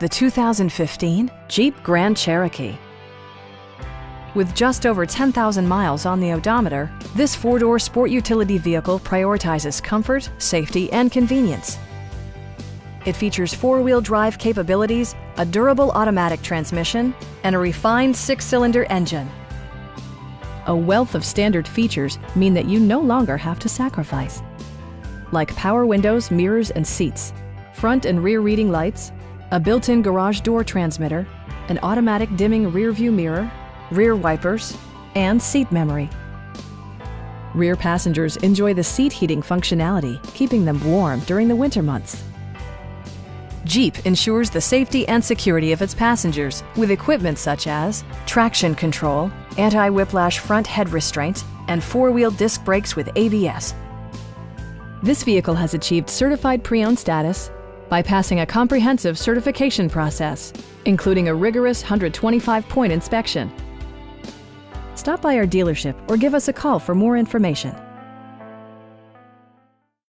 the 2015 Jeep Grand Cherokee. With just over 10,000 miles on the odometer, this four-door sport utility vehicle prioritizes comfort, safety, and convenience. It features four-wheel drive capabilities, a durable automatic transmission, and a refined six-cylinder engine. A wealth of standard features mean that you no longer have to sacrifice, like power windows, mirrors, and seats, front and rear reading lights, a built-in garage door transmitter, an automatic dimming rear-view mirror, rear wipers, and seat memory. Rear passengers enjoy the seat heating functionality, keeping them warm during the winter months. Jeep ensures the safety and security of its passengers with equipment such as traction control, anti-whiplash front head restraint, and four-wheel disc brakes with ABS. This vehicle has achieved certified pre-owned status by passing a comprehensive certification process, including a rigorous 125-point inspection. Stop by our dealership or give us a call for more information.